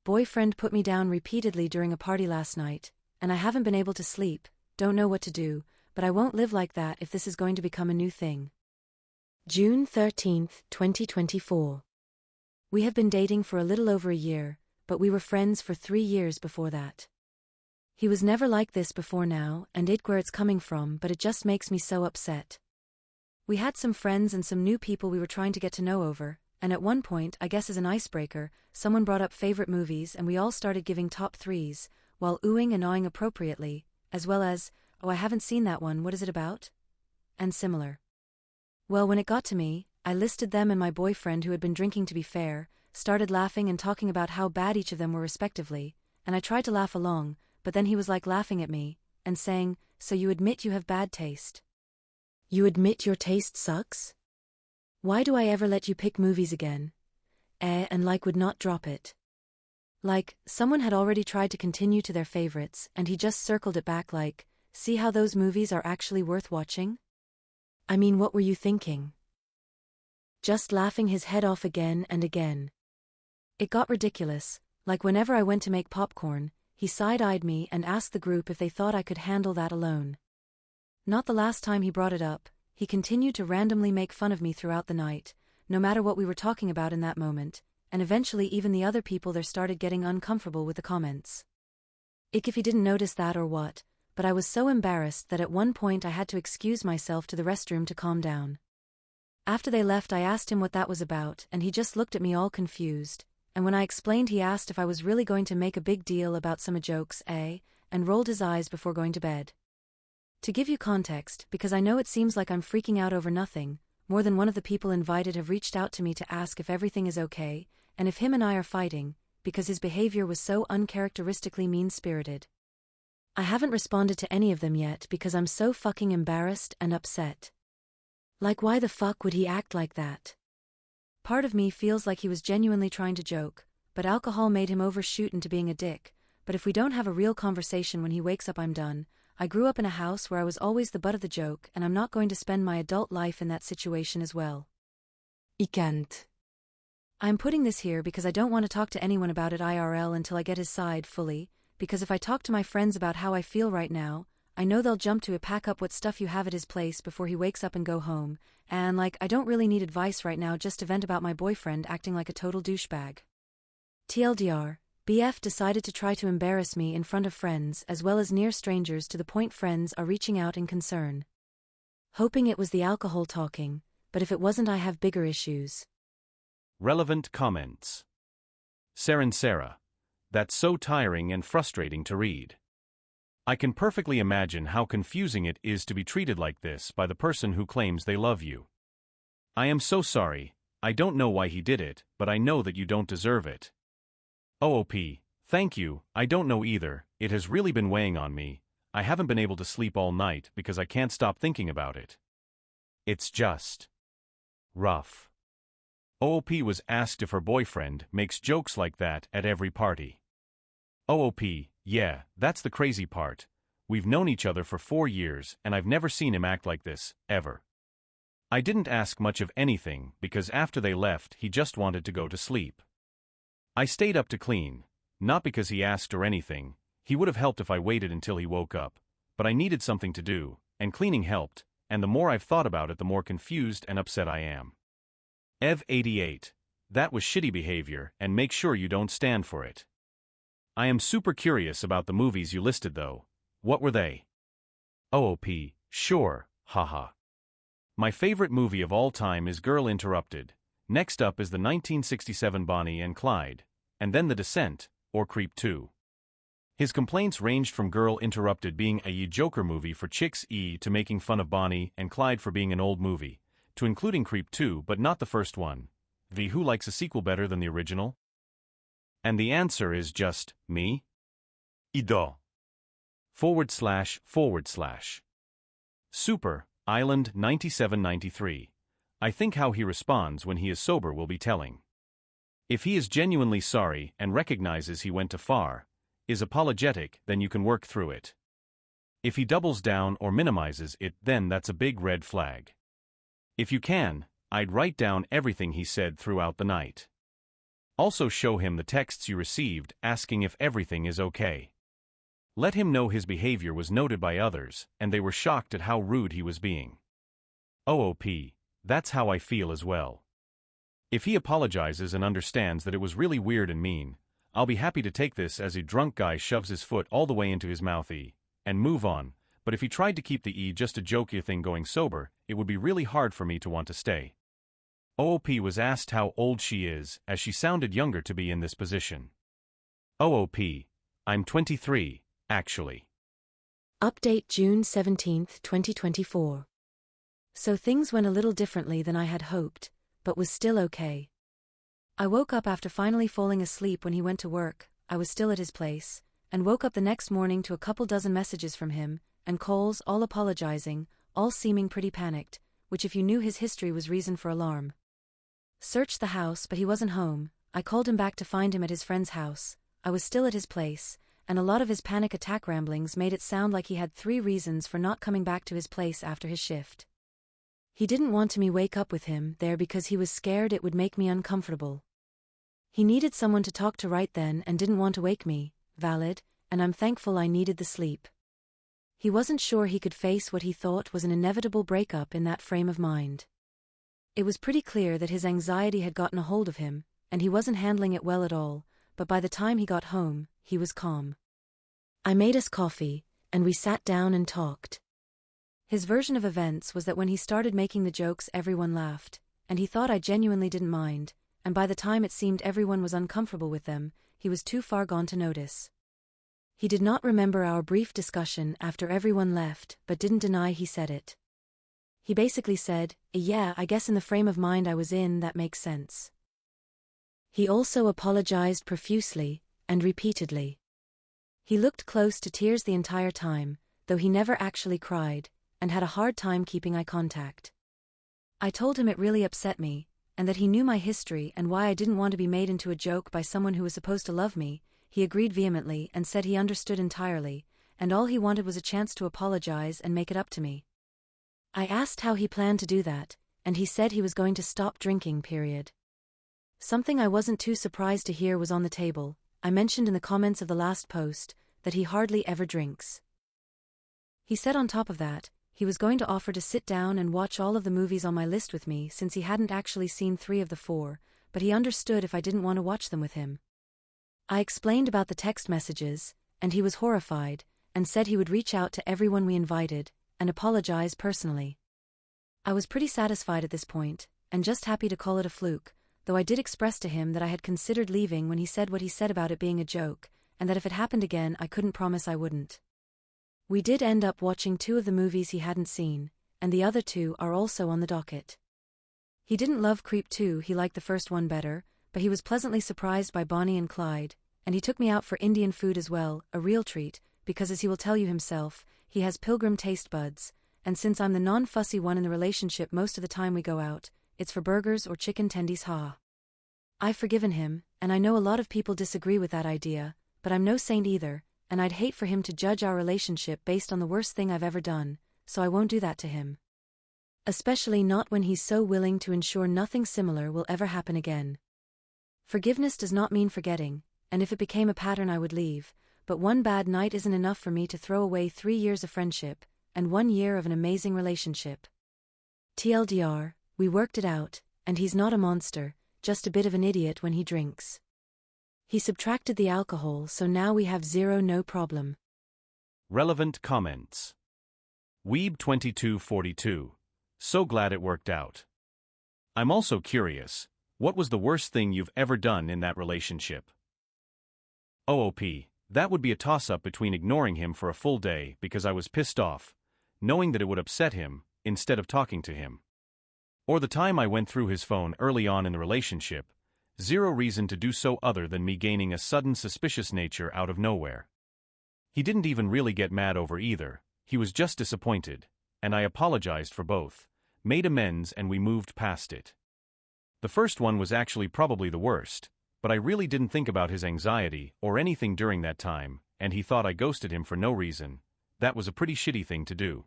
Boyfriend put me down repeatedly during a party last night, and I haven't been able to sleep, don't know what to do, but I won't live like that if this is going to become a new thing. June 13, 2024. We have been dating for a little over a year, but we were friends for 3 years before that. He was never like this before now, and it where it's coming from, but it just makes me so upset. We had some friends and some new people we were trying to get to know over, and at one point, I guess as an icebreaker, someone brought up favorite movies and we all started giving top 3s, while oohing and awing appropriately, as well as, oh I haven't seen that one, what is it about? And similar. Well, when it got to me, I listed them and my boyfriend, who had been drinking to be fair, started laughing and talking about how bad each of them were respectively, and I tried to laugh along, but then he was like laughing at me, and saying, so you admit you have bad taste? You admit your taste sucks? Why do I ever let you pick movies again? And like would not drop it. Like, someone had already tried to continue to their favorites and he just circled it back like, see how those movies are actually worth watching? I mean, what were you thinking? Just laughing his head off again and again. It got ridiculous, like whenever I went to make popcorn, he side-eyed me and asked the group if they thought I could handle that alone. Not the last time he brought it up, he continued to randomly make fun of me throughout the night, no matter what we were talking about in that moment, and eventually even the other people there started getting uncomfortable with the comments. If he didn't notice that or what, but I was so embarrassed that at one point I had to excuse myself to the restroom to calm down. After they left I asked him what that was about and he just looked at me all confused, and when I explained he asked if I was really going to make a big deal about some jokes, and rolled his eyes before going to bed. To give you context, because I know it seems like I'm freaking out over nothing, more than one of the people invited have reached out to me to ask if everything is okay, and if him and I are fighting, because his behavior was so uncharacteristically mean-spirited. I haven't responded to any of them yet because I'm so fucking embarrassed and upset. Like, why the fuck would he act like that? Part of me feels like he was genuinely trying to joke, but alcohol made him overshoot into being a dick, but if we don't have a real conversation when he wakes up I'm done. I grew up in a house where I was always the butt of the joke and I'm not going to spend my adult life in that situation as well. I can't. I'm putting this here because I don't want to talk to anyone about it IRL until I get his side fully, because if I talk to my friends about how I feel right now, I know they'll jump to pack up what stuff you have at his place before he wakes up and go home, and like I don't really need advice right now, just to vent about my boyfriend acting like a total douchebag. TLDR. BF decided to try to embarrass me in front of friends as well as near strangers to the point friends are reaching out in concern. Hoping it was the alcohol talking, but if it wasn't I have bigger issues. Relevant comments. Sarah, that's so tiring and frustrating to read. I can perfectly imagine how confusing it is to be treated like this by the person who claims they love you. I am so sorry, I don't know why he did it, but I know that you don't deserve it. OOP, thank you, I don't know either, it has really been weighing on me, I haven't been able to sleep all night because I can't stop thinking about it. It's just rough. OOP was asked if her boyfriend makes jokes like that at every party. OOP, yeah, that's the crazy part. We've known each other for 4 years and I've never seen him act like this, ever. I didn't ask much of anything because after they left he just wanted to go to sleep. I stayed up to clean, not because he asked or anything, he would have helped if I waited until he woke up, but I needed something to do, and cleaning helped, and the more I've thought about it the more confused and upset I am. Ev88, that was shitty behavior and make sure you don't stand for it. I am super curious about the movies you listed though, what were they? OOP, sure, haha. My favorite movie of all time is Girl Interrupted. Next up is the 1967 Bonnie and Clyde, and then The Descent, or Creep 2. His complaints ranged from Girl Interrupted being a Joker movie for chicks to making fun of Bonnie and Clyde for being an old movie, to including Creep 2 but not the first one. Who likes a sequel better than the original? And the answer is just, me? Ido. // Super, Island 9793. I think how he responds when he is sober will be telling. If he is genuinely sorry and recognizes he went too far, is apologetic, then you can work through it. If he doubles down or minimizes it, then that's a big red flag. If you can, I'd write down everything he said throughout the night. Also show him the texts you received asking if everything is okay. Let him know his behavior was noted by others, and they were shocked at how rude he was being. OOP, that's how I feel as well. If he apologizes and understands that it was really weird and mean, I'll be happy to take this as a drunk guy shoves his foot all the way into his mouth and move on, but if he tried to keep the just a jokey thing going sober, it would be really hard for me to want to stay. OOP was asked how old she is, as she sounded younger to be in this position. OOP, I'm 23, actually. Update June 17, 2024. So things went a little differently than I had hoped, but was still okay. I woke up after finally falling asleep when he went to work. I was still at his place, and woke up the next morning to a couple dozen messages from him, and calls, all apologizing, all seeming pretty panicked, which if you knew his history was reason for alarm. Searched the house but he wasn't home. I called him back to find him at his friend's house. I was still at his place, and a lot of his panic attack ramblings made it sound like he had 3 reasons for not coming back to his place after his shift. He didn't want me to wake up with him there because he was scared it would make me uncomfortable. He needed someone to talk to right then and didn't want to wake me, valid, and I'm thankful I needed the sleep. He wasn't sure he could face what he thought was an inevitable breakup in that frame of mind. It was pretty clear that his anxiety had gotten a hold of him, and he wasn't handling it well at all, but by the time he got home, he was calm. I made us coffee, and we sat down and talked. His version of events was that when he started making the jokes everyone laughed, and he thought I genuinely didn't mind, and by the time it seemed everyone was uncomfortable with them, he was too far gone to notice. He did not remember our brief discussion after everyone left, but didn't deny he said it. He basically said, "Yeah, I guess in the frame of mind I was in that makes sense." He also apologized profusely, and repeatedly. He looked close to tears the entire time, though he never actually cried, and had a hard time keeping eye contact. I told him it really upset me, and that he knew my history and why I didn't want to be made into a joke by someone who was supposed to love me. He agreed vehemently and said he understood entirely, and all he wanted was a chance to apologize and make it up to me. I asked how he planned to do that, and he said he was going to stop drinking, period. Something I wasn't too surprised to hear was on the table. I mentioned in the comments of the last post that he hardly ever drinks. He said on top of that, he was going to offer to sit down and watch all of the movies on my list with me since he hadn't actually seen 3 of the 4, but he understood if I didn't want to watch them with him. I explained about the text messages, and he was horrified, and said he would reach out to everyone we invited, and apologize personally. I was pretty satisfied at this point, and just happy to call it a fluke, though I did express to him that I had considered leaving when he said what he said about it being a joke, and that if it happened again I couldn't promise I wouldn't. We did end up watching 2 of the movies he hadn't seen, and the other 2 are also on the docket. He didn't love Creep 2, he liked the first one better, but he was pleasantly surprised by Bonnie and Clyde, and he took me out for Indian food as well, a real treat, because as he will tell you himself, he has pilgrim taste buds, and since I'm the non-fussy one in the relationship most of the time we go out, it's for burgers or chicken tendies. I've forgiven him, and I know a lot of people disagree with that idea, but I'm no saint either, and I'd hate for him to judge our relationship based on the worst thing I've ever done, so I won't do that to him. Especially not when he's so willing to ensure nothing similar will ever happen again. Forgiveness does not mean forgetting, and if it became a pattern I would leave, but one bad night isn't enough for me to throw away 3 years of friendship, and 1 year of an amazing relationship. TLDR, we worked it out, and he's not a monster, just a bit of an idiot when he drinks. He subtracted the alcohol, so now we have 0 no problem. Relevant comments. Weeb2242. So glad it worked out. I'm also curious, what was the worst thing you've ever done in that relationship? OOP, that would be a toss-up between ignoring him for a full day because I was pissed off, knowing that it would upset him, instead of talking to him. Or the time I went through his phone early on in the relationship, 0 reason to do so other than me gaining a sudden suspicious nature out of nowhere. He didn't even really get mad over either, he was just disappointed, and I apologized for both, made amends and we moved past it. The first one was actually probably the worst, but I really didn't think about his anxiety or anything during that time, and he thought I ghosted him for no reason. That was a pretty shitty thing to do.